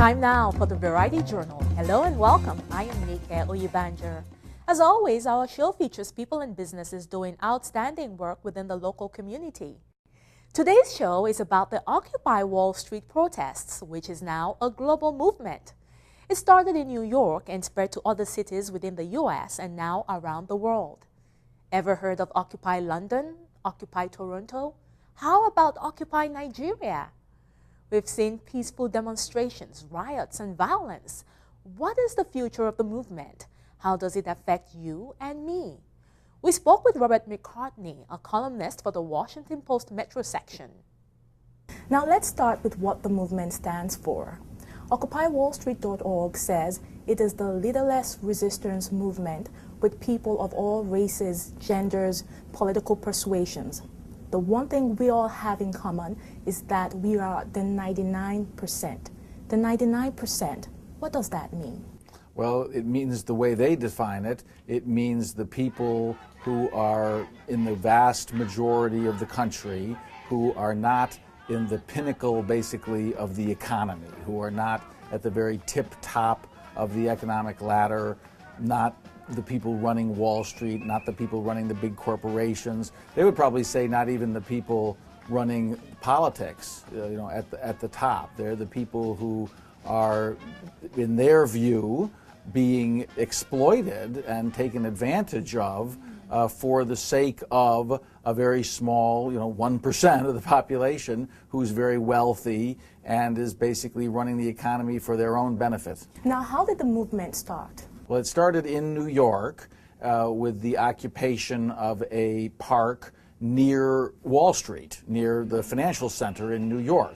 Time now for the Variety Journal. Hello and welcome. I am Nike Oyebanjo. As always, our show features people and businesses doing outstanding work within the local community. Today's show is about the Occupy Wall Street protests, which is now a global movement. It started in New York and spread to other cities within the U.S. and now around the world. Ever heard of Occupy London? Occupy Toronto? How about Occupy Nigeria? We've seen peaceful demonstrations, riots, and violence. What is the future of the movement? How does it affect you and me? We spoke with Robert McCartney, a columnist for the Washington Post Metro section. Now let's start with what the movement stands for. OccupyWallStreet.org says it is the leaderless resistance movement with people of all races, genders, political persuasions. The one thing we all have in common is that we are the 99%. The 99%, what does that mean? Well, it means the way they define it. It means the people who are in the vast majority of the country who are not in the pinnacle, basically, of the economy, who are not at the very tip top of the economic ladder, not the people running Wall Street, not the people running the big corporations. They would probably say not even the people running politics, at the top. They're the people who are, in their view, being exploited and taken advantage of for the sake of a very small, 1% of the population who's very wealthy and is basically running the economy for their own benefit. Now, how did the movement start? Well, it started in New York with the occupation of a park near Wall Street, near the financial center in New York.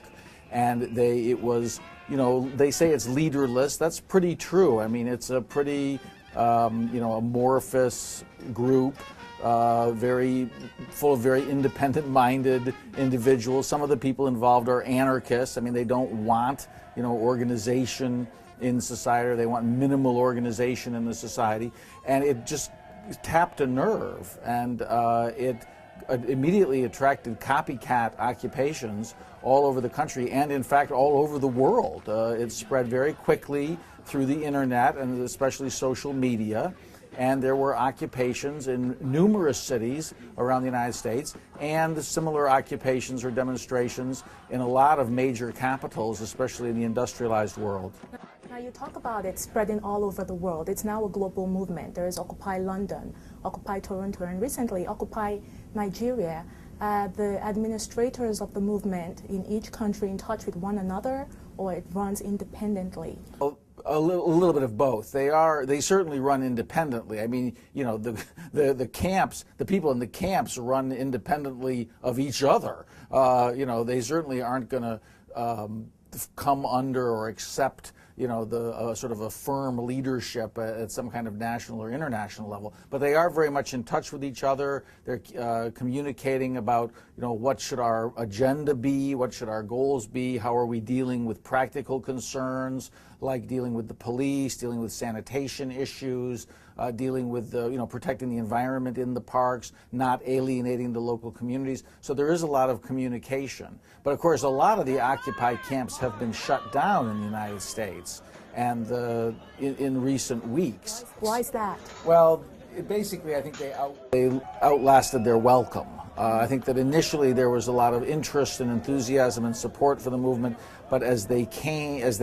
And it was, they say it's leaderless. That's pretty true. I mean, it's a pretty, amorphous group, very full of very independent-minded individuals. Some of the people involved are anarchists. I mean, they don't want, organization in society, or they want minimal organization in the society, and it just tapped a nerve, and it immediately attracted copycat occupations all over the country and, in fact, all over the world. It spread very quickly through the internet and especially social media, and there were occupations in numerous cities around the United States and similar occupations or demonstrations in a lot of major capitals, especially in the industrialized world. Now you talk about it spreading all over the world. It's now a global movement. There is Occupy London, Occupy Toronto, and recently Occupy Nigeria. The administrators of the movement in each country in touch with one another, or it runs independently? A little bit of both. They certainly run independently. I mean, the camps, the people in the camps run independently of each other. They certainly aren't going to come under or accept the sort of a firm leadership at some kind of national or international level. But they are very much in touch with each other. They're communicating about, what should our agenda be, what should our goals be, how are we dealing with practical concerns, like dealing with the police, dealing with sanitation issues, dealing with protecting the environment in the parks, not alienating the local communities. So there is a lot of communication. But of course, a lot of the Occupy camps have been shut down in the United States and in recent weeks. Why is that? Well, basically, I think they outlasted their welcome. I think that initially there was a lot of interest and enthusiasm and support for the movement, but as they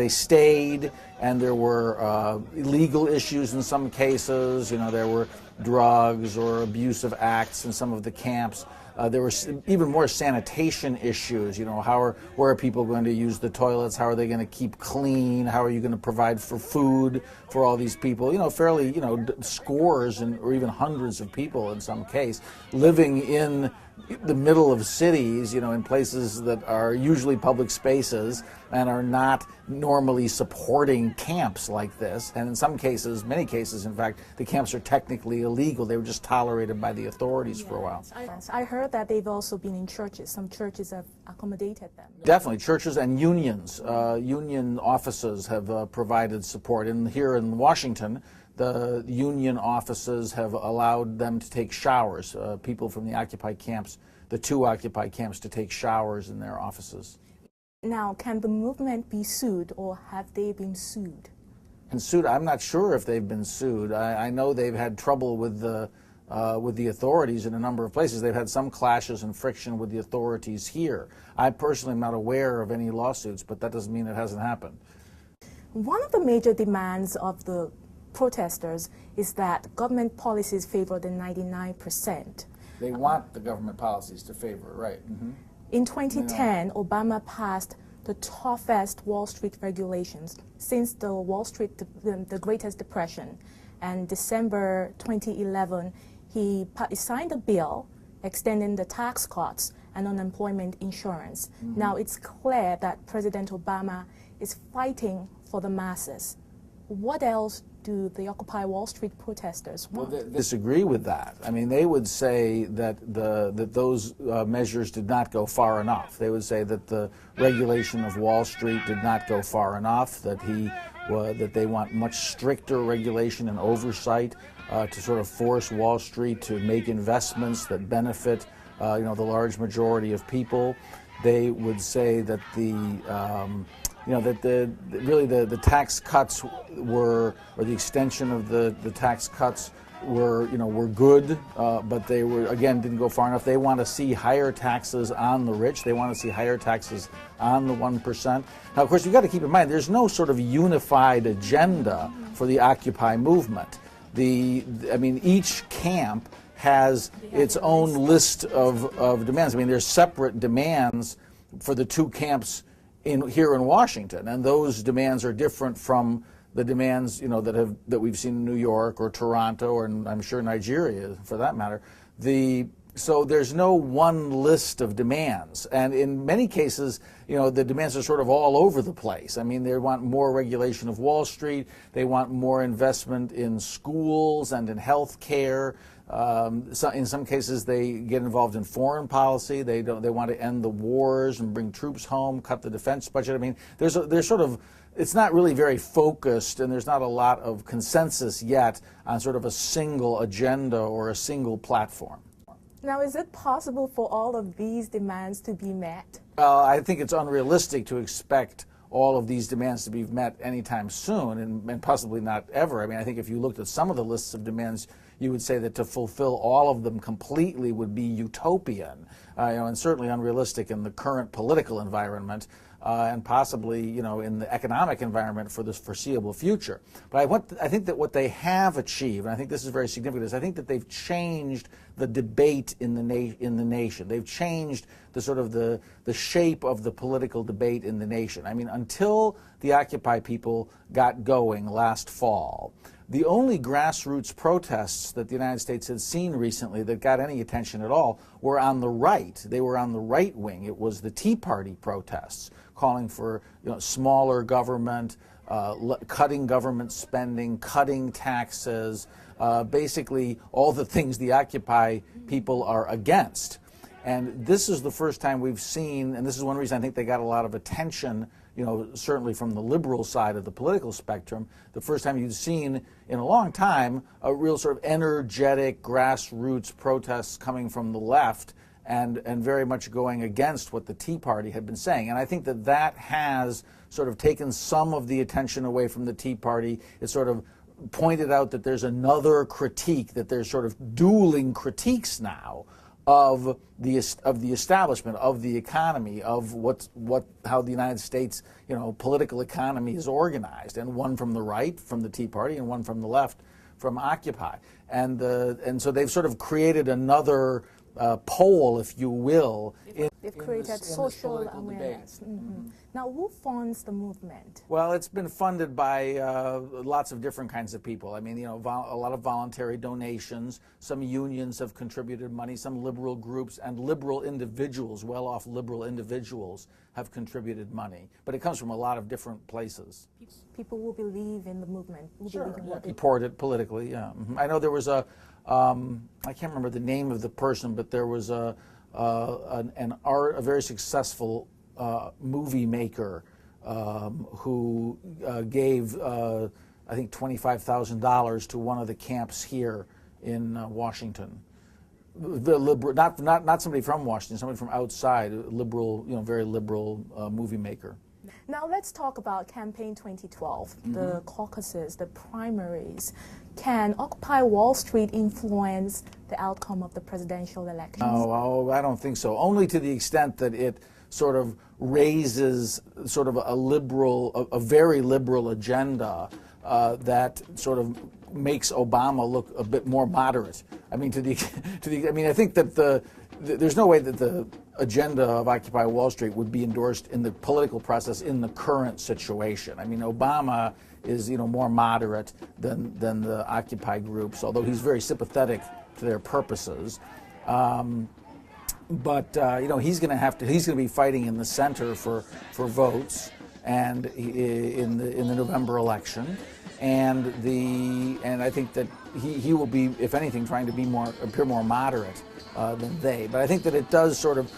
stayed, and there were legal issues in some cases, there were drugs or abusive acts in some of the camps. There were even more sanitation issues. Where are people going to use the toilets? How are they going to keep clean? How are you going to provide for food for all these people? Fairly, scores or even hundreds of people in some case living in the middle of cities, in places that are usually public spaces and are not normally supporting camps like this. And in some cases, many cases, in fact, the camps are technically illegal. They were just tolerated by the authorities for a while. I heard that they've also been in churches. Some churches have accommodated them. Definitely, churches and unions. Union offices have provided support. And here in Washington, the union offices have allowed them to take showers, people from the Occupy camps, the two Occupy camps, to take showers in their offices. Now, can the movement be sued, or have they been sued? And sued, I'm not sure if they've been sued. I know they've had trouble with the authorities in a number of places. They've had some clashes and friction with the authorities here. I personally am not aware of any lawsuits, but that doesn't mean it hasn't happened. One of the major demands of the protesters is that government policies favor the 99%. They want the government policies to favor, right? In 2010, Obama passed the toughest Wall Street regulations since the Wall Street, the Greatest Depression. And December 2011, he signed a bill extending the tax cuts and unemployment insurance. Now it's clear that President Obama is fighting for the masses. What else do the Occupy Wall Street protesters want? Well, they disagree with that. I mean, they would say that those measures did not go far enough. They would say that the regulation of Wall Street did not go far enough, that they want much stricter regulation and oversight to sort of force Wall Street to make investments that benefit the large majority of people. They would say that the tax cuts were, or the extension of the tax cuts were good, but they didn't go far enough. They want to see higher taxes on the rich. They want to see higher taxes on the 1%. Now, of course, you've got to keep in mind there's no sort of unified agenda for the Occupy movement. Each camp has its own list of demands. I mean, there's separate demands for the two camps here in Washington, and those demands are different from the demands that we've seen in New York or Toronto, or I'm sure Nigeria for that matter. So there's no one list of demands, and in many cases, the demands are sort of all over the place. I mean, they want more regulation of Wall Street. They want more investment in schools and in health care. In some cases, they get involved in foreign policy. They want to end the wars and bring troops home, cut the defense budget. I mean, it's not really very focused, and there's not a lot of consensus yet on sort of a single agenda or a single platform. Now, is it possible for all of these demands to be met? I think it's unrealistic to expect all of these demands to be met anytime soon, and possibly not ever. I mean, I think if you looked at some of the lists of demands, you would say that to fulfill all of them completely would be utopian, and certainly unrealistic in the current political environment, and possibly, in the economic environment for this foreseeable future. But I think that what they have achieved, and I think this is very significant, is I think that they've changed the debate in the nation. They've changed the shape of the political debate in the nation. I mean, until the Occupy people got going last fall, the only grassroots protests that the United States had seen recently that got any attention at all were on the right. They were on the right wing. It was the Tea Party protests calling for smaller government, cutting government spending, cutting taxes, basically all the things the Occupy people are against. And this is the first time we've seen, and this is one reason I think they got a lot of attention, certainly from the liberal side of the political spectrum, the first time you've seen in a long time a real sort of energetic grassroots protests coming from the left and very much going against what the Tea Party had been saying. And I think that has sort of taken some of the attention away from the Tea Party. It sort of pointed out that there's another critique, that there's sort of dueling critiques now of the establishment, of the economy, of how the United States political economy is organized, and one from the right, from the Tea Party, and one from the left, from Occupy, and so they've sort of created another pole, if you will. They've created social awareness. Now, who funds the movement? Well, it's been funded by lots of different kinds of people. I mean, a lot of voluntary donations. Some unions have contributed money. Some liberal groups and liberal individuals, well-off liberal individuals, have contributed money. But it comes from a lot of different places. People who believe in the movement. Sure. Support it politically. Yeah. I know there was I can't remember the name of the person, but there was a very successful movie maker who gave I think $25,000 to one of the camps here in Washington, the liberal, not somebody from Washington, somebody from outside, a liberal, very liberal movie maker. Now let's talk about campaign 2012, the caucuses, the primaries. Can Occupy Wall Street influence the outcome of the presidential elections? No, I don't think so. Only to the extent that it sort of raises sort of a very liberal agenda that sort of makes Obama look a bit more moderate. I mean, I think that there's no way that the agenda of Occupy Wall Street would be endorsed in the political process in the current situation. I mean, Obama is, more moderate than the Occupy groups, although he's very sympathetic to their purposes. But he's going to be fighting in the center for votes, and in the November election, and I think that he will be, if anything, trying to appear more moderate than they. But I think that it does sort of,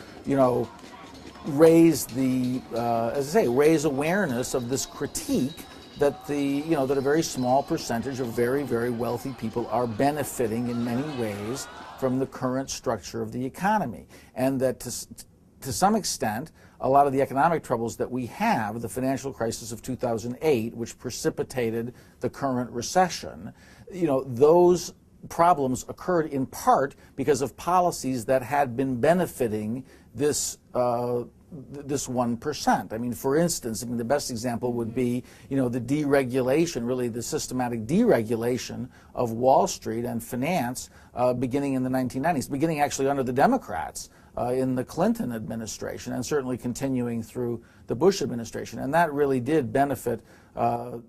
raise raise awareness of this critique that that a very small percentage of very, very wealthy people are benefiting in many ways from the current structure of the economy, and that to some extent, a lot of the economic troubles that we have, the financial crisis of 2008, which precipitated the current recession, those problems occurred in part because of policies that had been benefiting this 1%. I mean, for instance, the best example would be, the deregulation, really the systematic deregulation of Wall Street and finance beginning in the 1990s, beginning actually under the Democrats in the Clinton administration, and certainly continuing through the Bush administration. And that really did benefit, a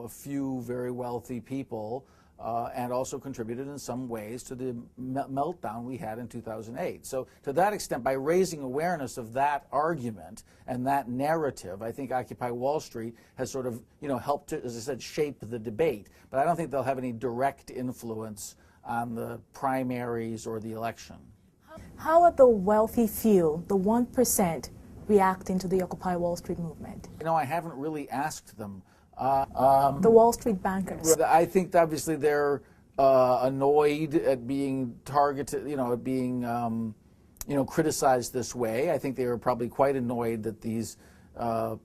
few very wealthy people, and also contributed in some ways to the meltdown we had in 2008. So to that extent, by raising awareness of that argument and that narrative, I think Occupy Wall Street has sort of, helped to, as I said, shape the debate. But I don't think they'll have any direct influence on the primaries or the election. How are the wealthy few, the 1%, reacting to the Occupy Wall Street movement? I haven't really asked them. The Wall Street bankers. I think obviously they're annoyed at being targeted, at being, criticized this way. I think they were probably quite annoyed that these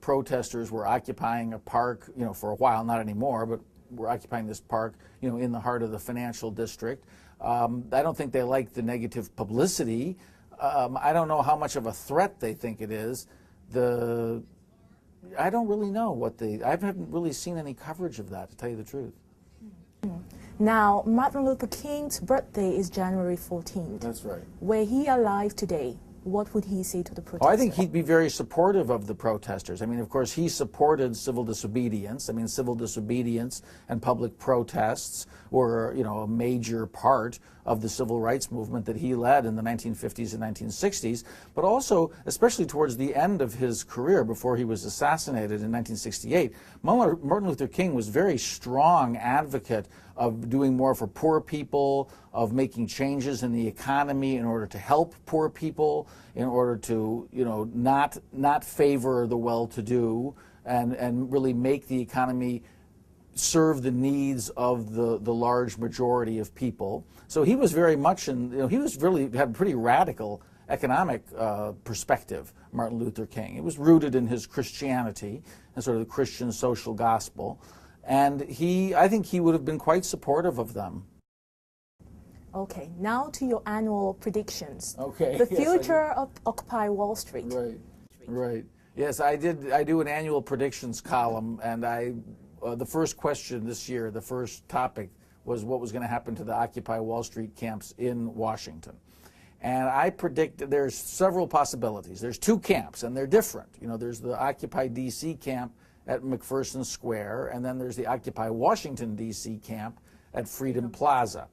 protesters were occupying a park, for a while, not anymore, but were occupying this park, in the heart of the financial district. I don't think they like the negative publicity. I don't know how much of a threat they think it is. I don't really know I haven't really seen any coverage of that, to tell you the truth. Now, Martin Luther King's birthday is January 14th. That's right. Were he alive today, what would he say to the protesters? I think he'd be very supportive of the protesters. I mean, of course, he supported civil disobedience. I mean, civil disobedience and public protests were, a major part of the civil rights movement that he led in the 1950s and 1960s, but also, especially towards the end of his career, before he was assassinated in 1968, Martin Luther King was a very strong advocate of doing more for poor people, of making changes in the economy in order to help poor people, in order to, not favor the well-to-do, and really make the economy serve the needs of the large majority of people. So he was very much he was really had a pretty radical economic perspective, Martin Luther King. It was rooted in his Christianity and sort of the Christian social gospel. And I think he would have been quite supportive of them. Okay, now to your annual predictions. Okay. The future of Occupy Wall Street. Right. Yes, I do an annual predictions column, and the first question this year, the first topic, was what was going to happen to the Occupy Wall Street camps in Washington. And I predict there's several possibilities. There's two camps, and they're different. There's the Occupy D.C. camp at McPherson Square, and then there's the Occupy Washington, D.C. camp at Freedom Plaza.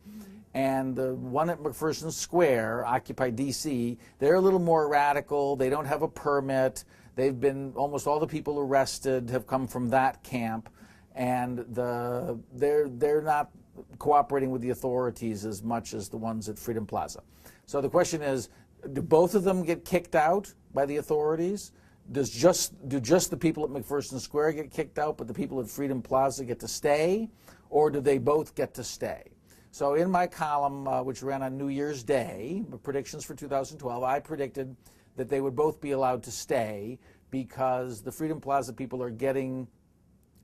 And the one at McPherson Square, Occupy D.C., they're a little more radical. They don't have a permit. Almost all the people arrested have come from that camp, and they're not cooperating with the authorities as much as the ones at Freedom Plaza. So the question is, do both of them get kicked out by the authorities? Do just the people at McPherson Square get kicked out, but the people at Freedom Plaza get to stay? Or do they both get to stay? So in my column, which ran on New Year's Day, predictions for 2012, I predicted that they would both be allowed to stay because the Freedom Plaza people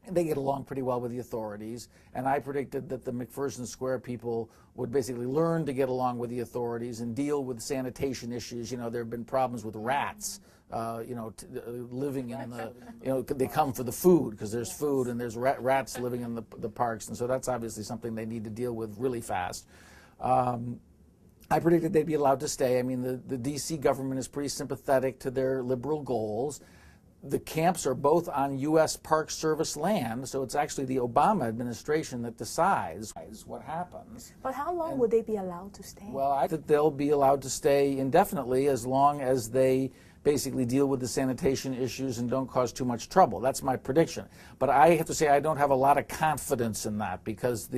they get along pretty well with the authorities, and I predicted that the McPherson Square people would basically learn to get along with the authorities and deal with sanitation issues. You know, there have been problems with rats, living in the, they come for the food because there's food and there's rats living in the parks, and so that's obviously something they need to deal with really fast. I predicted they'd be allowed to stay. I mean, the D.C. government is pretty sympathetic to their liberal goals. The camps are both on U.S. Park Service land, so it's actually the Obama administration that decides what happens. But how long would they be allowed to stay? Well, I think they'll be allowed to stay indefinitely as long as they basically deal with the sanitation issues and don't cause too much trouble. That's my prediction. But I have to say I don't have a lot of confidence in that because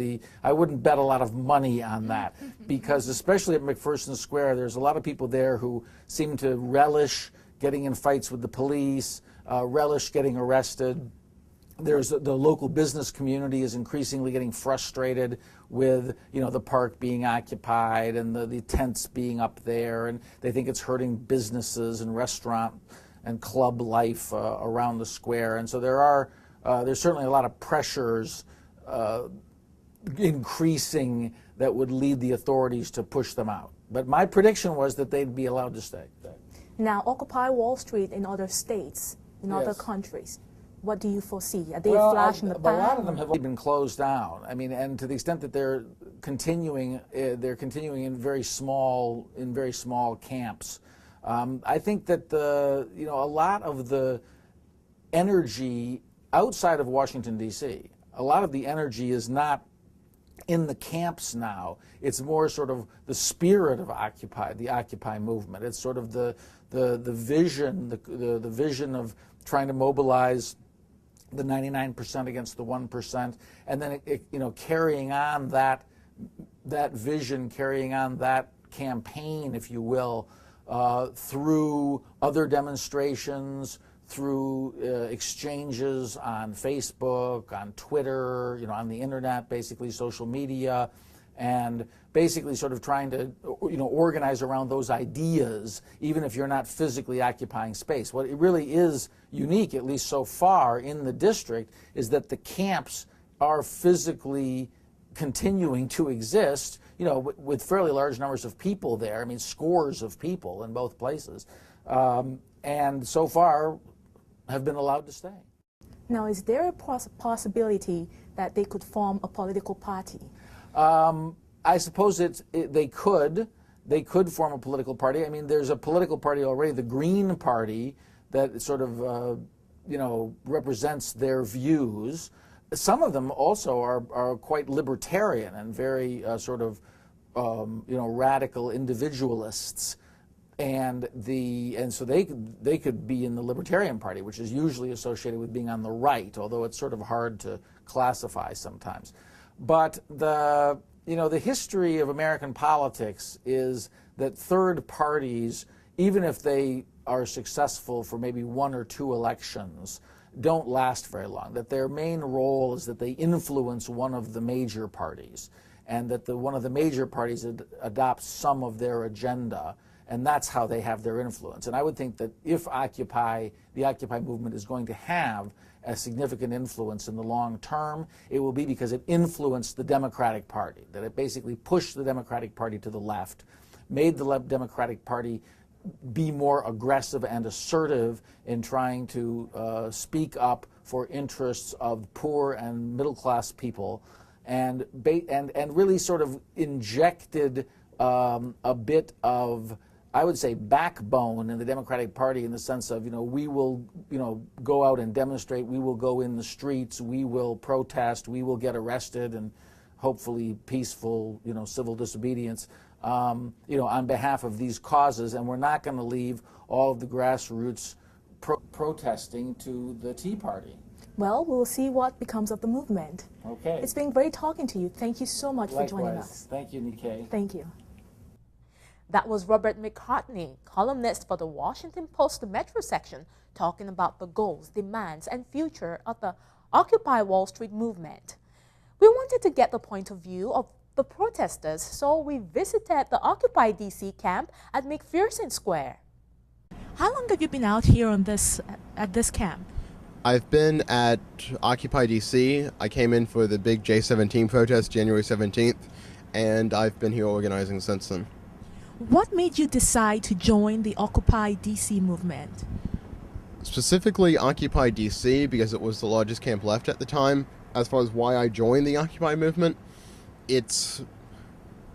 I wouldn't bet a lot of money on that because especially at McPherson Square, there's a lot of people there who seem to relish getting in fights with the police, relish getting arrested. The local business community is increasingly getting frustrated with the park being occupied and the tents being up there, and they think it's hurting businesses and restaurant and club life around the square. And so there's certainly a lot of pressures increasing that would lead the authorities to push them out. But my prediction was that they'd be allowed to stay. Now, Occupy Wall Street in other states, in other countries, what do you foresee? Are they flash in the pan? A lot of them have been closed down. I mean, and to the extent that they're continuing in very small camps. I think that a lot of the energy outside of Washington D.C., a lot of the energy is not in the camps now. It's more sort of the spirit of the Occupy movement. It's sort of the vision, the vision of trying to mobilize the 99% against the 1%, and then carrying on that vision, carrying on that campaign, if you will, through other demonstrations, through exchanges on Facebook, on Twitter, on the internet, basically social media, and basically sort of trying to organize around those ideas, even if you're not physically occupying space. What it really is unique, at least so far in the district, is that the camps are physically continuing to exist, with fairly large numbers of people there. I mean, scores of people in both places, and so far have been allowed to stay. Now, is there a possibility that they could form a political party? I suppose they could form a political party. I mean, there's a political party already, the Green Party, that sort of represents their views. Some of them also are quite libertarian and very radical individualists. And so they could be in the Libertarian Party, which is usually associated with being on the right, although it's sort of hard to classify sometimes. But the history of American politics is that third parties, even if they are successful for maybe one or two elections, don't last very long. That their main role is that they influence one of the major parties, and that one of the major parties adopts some of their agenda. And that's how they have their influence. And I would think that if the Occupy movement is going to have a significant influence in the long term, it will be because it influenced the Democratic Party, that it basically pushed the Democratic Party to the left, made the Democratic Party be more aggressive and assertive in trying to speak up for interests of poor and middle-class people, and really sort of injected a bit of, I would say, backbone in the Democratic Party, in the sense of, we will, go out and demonstrate, we will go in the streets, we will protest, we will get arrested, and hopefully peaceful, civil disobedience, on behalf of these causes, and we're not going to leave all of the grassroots protesting to the Tea Party. Well, we'll see what becomes of the movement. Okay. It's been great talking to you. Thank you so much Likewise. for joining us. Thank you, Nikkei. Thank you. That was Robert McCartney, columnist for the Washington Post Metro section, talking about the goals, demands, and future of the Occupy Wall Street movement. We wanted to get the point of view of the protesters, so we visited the Occupy DC camp at McPherson Square. How long have you been out here at this camp? I've been at Occupy DC. I came in for the big J17 protest, January 17th, and I've been here organizing since then. What made you decide to join the Occupy DC movement? Specifically Occupy DC because it was the largest camp left at the time. As far as why I joined the Occupy movement, it's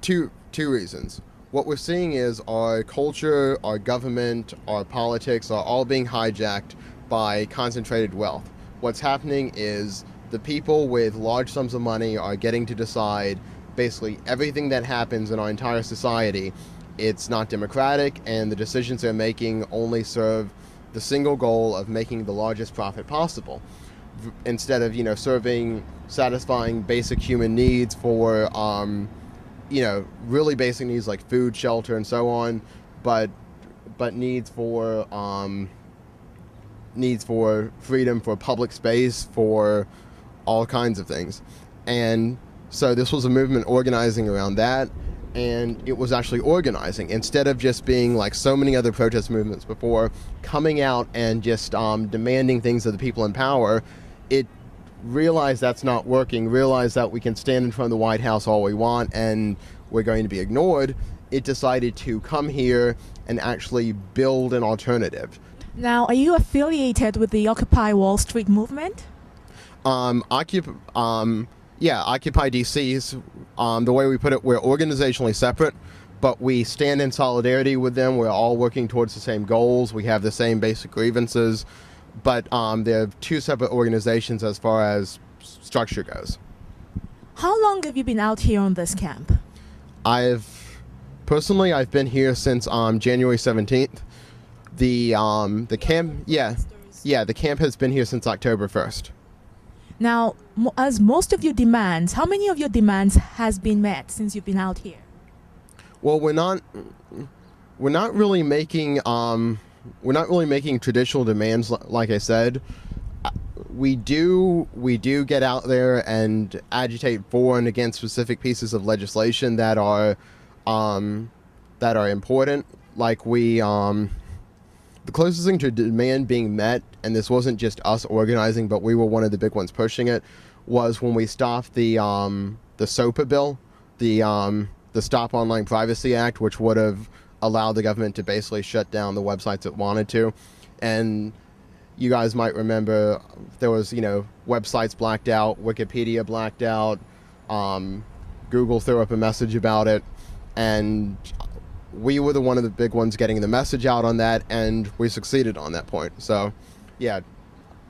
two reasons. What we're seeing is our culture, our government, our politics are all being hijacked by concentrated wealth. What's happening is the people with large sums of money are getting to decide basically everything that happens in our entire society. It's not democratic, and the decisions they're making only serve the single goal of making the largest profit possible. Instead of, satisfying basic human needs for, really basic needs like food, shelter, and so on, but needs for freedom, for public space, for all kinds of things. And so this was a movement organizing around that, and it was actually organizing instead of just being like so many other protest movements before, coming out and just demanding things of the people in power. It realized that's not working, realized that we can stand in front of the White House all we want and we're going to be ignored. It decided to come here and actually build an alternative. Now, are you affiliated with the Occupy Wallstreet movement? Occupy DC's, the way we put it, we're organizationally separate, but we stand in solidarity with them. We're all working towards the same goals. We have the same basic grievances, but they're two separate organizations as far as structure goes. How long have you been out here on this camp? I've been here since January 17th. The camp, the camp has been here since October 1st. Now, as most of your demands, how many of your demands has been met since you've been out here? Well, we're not really making traditional demands. Like I said, we do get out there and agitate for and against specific pieces of legislation that are important. Like the closest thing to demand being met, and this wasn't just us organizing, but we were one of the big ones pushing it, was when we stopped the SOPA bill, the Stop Online Privacy Act, which would have allowed the government to basically shut down the websites it wanted to. And you guys might remember there was, websites blacked out, Wikipedia blacked out, Google threw up a message about it, and we were one of the big ones getting the message out on that, and we succeeded on that point. So, yeah,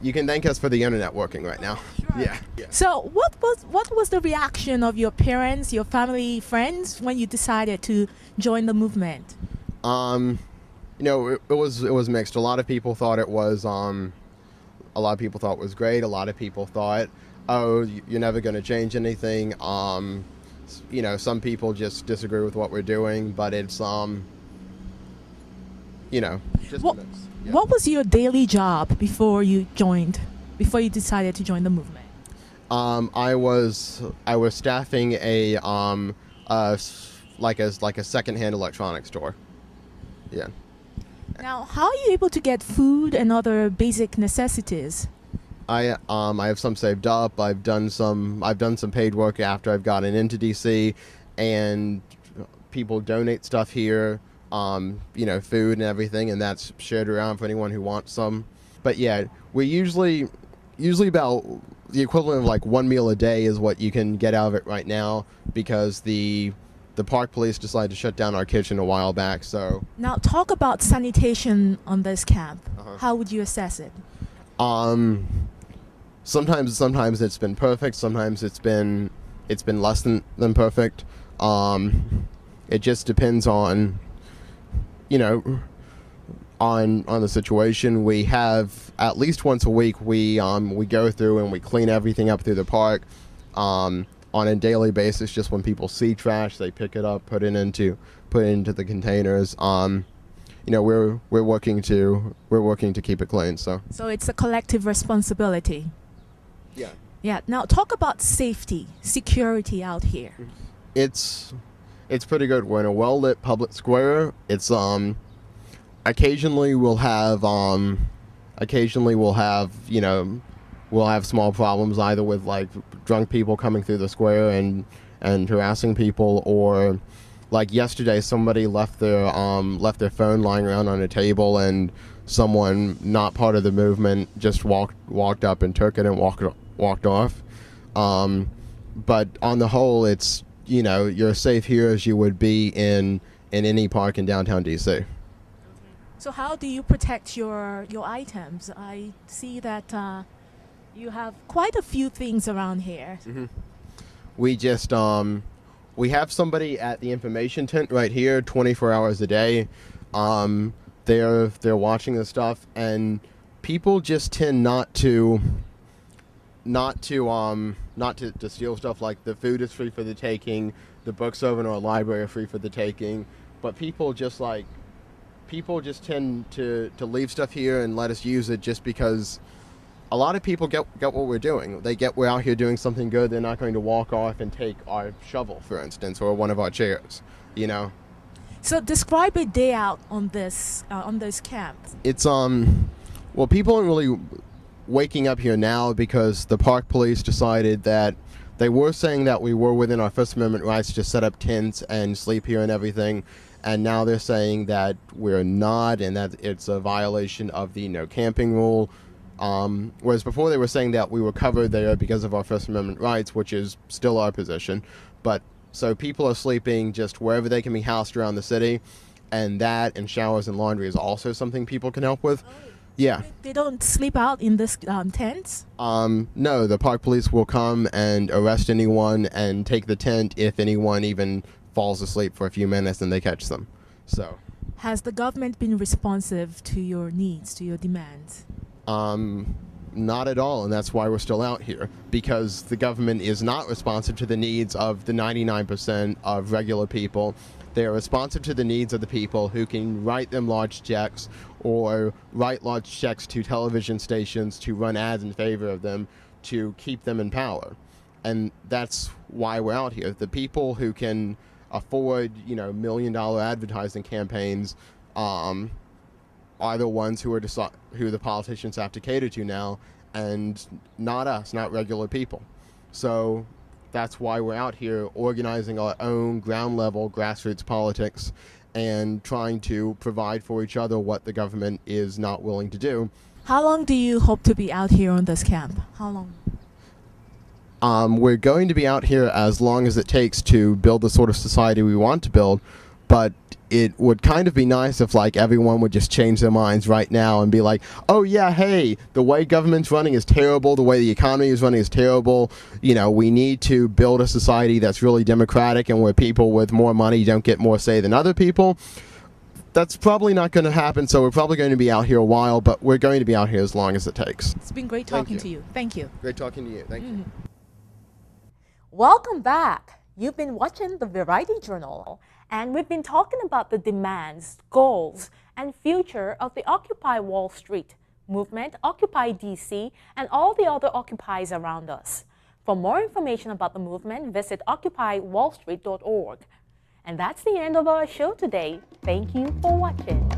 you can thank us for the internet working right now. Sure. Yeah. So what was the reaction of your parents, your family, friends when you decided to join the movement? It was mixed. A lot of people thought it was great. A lot of people thought, oh, you're never going to change anything. Some people just disagree with what we're doing, but it's, just a mix. Yeah. What was your daily job before you decided to join the movement? I was staffing a secondhand electronics store. Yeah. Now, how are you able to get food and other basic necessities? I have some saved up. I've done some paid work after I've gotten into DC, and people donate stuff here, food and everything, and that's shared around for anyone who wants some. But yeah, we usually about the equivalent of like one meal a day is what you can get out of it right now, because the park police decided to shut down our kitchen a while back. So now talk about sanitation on this camp. How would you assess it? Sometimes it's been perfect. Sometimes it's been less than perfect. It just depends on on the situation. We have at least once a week we go through and we clean everything up through the park on a daily basis. Just when people see trash, they pick it up, put it into the containers. We're working to keep it clean. So it's a collective responsibility. Yeah. Yeah. Now talk about safety, security out here. It's pretty good. We're in a well-lit public square. It's occasionally we'll have we'll have small problems either with like drunk people coming through the square and harassing people, or like yesterday somebody left their phone lying around on a table, and someone not part of the movement just walked up and took it and walked off. But on the whole, it's, you're as safe here as you would be in any park in downtown DC. So how do you protect your items? I see that you have quite a few things around here. Mm-hmm. We just we have somebody at the information tent right here 24 hours a day. They're watching the stuff, and people just tend not to steal stuff. Like the food is free for the taking, the books over in our library are free for the taking, but people just tend to leave stuff here and let us use it just because a lot of people get what we're doing. They get we're out here doing something good. They're not going to walk off and take our shovel, for instance, or one of our chairs, So describe a day out on this camp. It's well, people aren't really waking up here now because the park police decided that they were saying that we were within our First Amendment rights to set up tents and sleep here and everything, and now they're saying that we're not, and that it's a violation of the no camping rule. Whereas before they were saying that we were covered there because of our First Amendment rights, which is still our position. But so people are sleeping just wherever they can be housed around the city, and that and showers and laundry is also something people can help with. Yeah. They don't sleep out in this tents? No, the park police will come and arrest anyone and take the tent if anyone even falls asleep for a few minutes and they catch them. So. Has the government been responsive to your needs, to your demands? Not at all, and that's why we're still out here, because the government is not responsive to the needs of the 99% of regular people. They are responsive to the needs of the people who can write them large checks or write large checks to television stations to run ads in favor of them to keep them in power. And that's why we're out here. The people who can afford, $1 million advertising campaigns are the ones who the politicians have to cater to now, and not us, not regular people. So that's why we're out here organizing our own ground level grassroots politics and trying to provide for each other what the government is not willing to do. How long do you hope to be out here on this camp? How long? We're going to be out here as long as it takes to build the sort of society we want to build, but it would kind of be nice if everyone would just change their minds right now and be like, oh yeah, hey, the way government's running is terrible, the way the economy is running is terrible, we need to build a society that's really democratic and where people with more money don't get more say than other people. That's probably not going to happen, so we're probably going to be out here a while, but we're going to be out here as long as it takes. It's been great talking to you. Thank you. Great talking to you. Thank you. Welcome back. You've been watching the Variety Journal, and we've been talking about the demands, goals, and future of the Occupy Wall Street movement, Occupy DC, and all the other occupies around us. For more information about the movement, visit occupywallstreet.org. And that's the end of our show today. Thank you for watching.